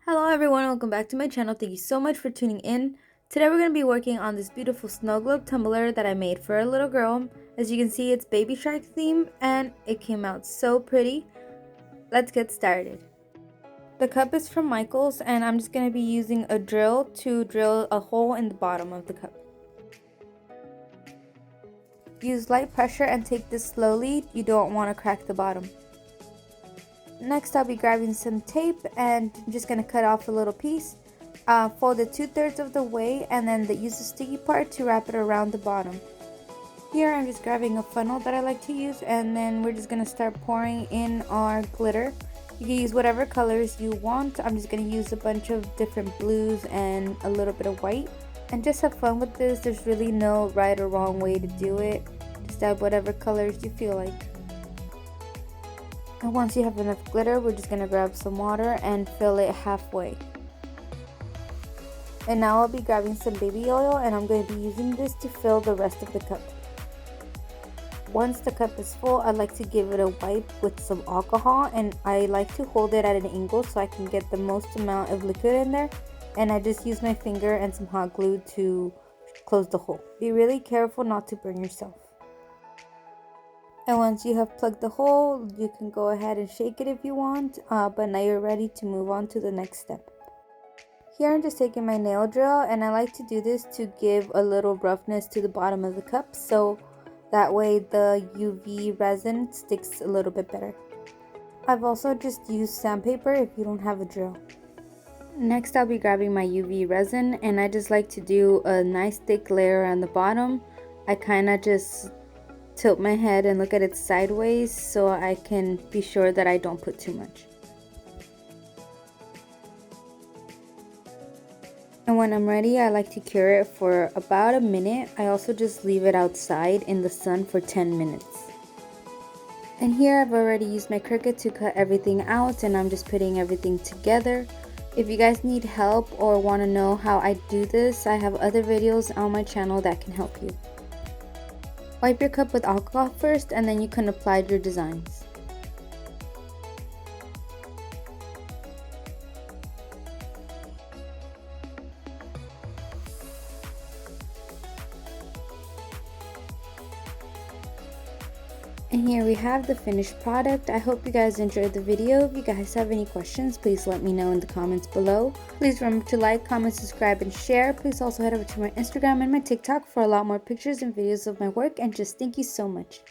Hello everyone, welcome back to my channel. Thank you so much for tuning in. Today we're going to be working on this beautiful snow globe tumbler that I made for a little girl. As you can see, it's baby shark theme and it came out so pretty. Let's get started. The cup is from Michael's and I'm just going to be using a drill to drill a hole in the bottom of the cup. Use light pressure and take this slowly. You don't want to crack the bottom. Next, I'll be grabbing some tape and I'm just going to cut off a little piece. Fold it 2/3 of the way and then use the sticky part to wrap it around the bottom. Here I'm just grabbing a funnel that I like to use and then we're just going to start pouring in our glitter. You can use whatever colors you want. I'm just going to use a bunch of different blues and a little bit of white. And just have fun with this. There's really no right or wrong way to do it. Just add whatever colors you feel like. And once you have enough glitter, we're just going to grab some water and fill it halfway. And now I'll be grabbing some baby oil and I'm going to be using this to fill the rest of the cup. Once the cup is full, I like to give it a wipe with some alcohol and I like to hold it at an angle so I can get the most amount of liquid in there. And I just use my finger and some hot glue to close the hole. Be really careful not to burn yourself. And once you have plugged the hole, you can go ahead and shake it if you want, but now you're ready to move on to the next step. Here I'm just taking my nail drill and I like to do this to give a little roughness to the bottom of the cup so that way the UV resin sticks a little bit better. I've also just used sandpaper if you don't have a drill. Next I'll be grabbing my UV resin and I just like to do a nice thick layer on the bottom. I kind of just tilt my head and look at it sideways so I can be sure that I don't put too much. And when I'm ready, I like to cure it for about a minute. I also just leave it outside in the sun for 10 minutes. And here I've already used my Cricut to cut everything out and I'm just putting everything together. If you guys need help or want to know how I do this, I have other videos on my channel that can help you. Wipe your cup with alcohol first and then you can apply your designs. And here we have the finished product. I hope you guys enjoyed the video. If you guys have any questions, please let me know in the comments below. Please remember to like, comment, subscribe, and share. Please also head over to my Instagram and my TikTok for a lot more pictures and videos of my work. And just thank you so much.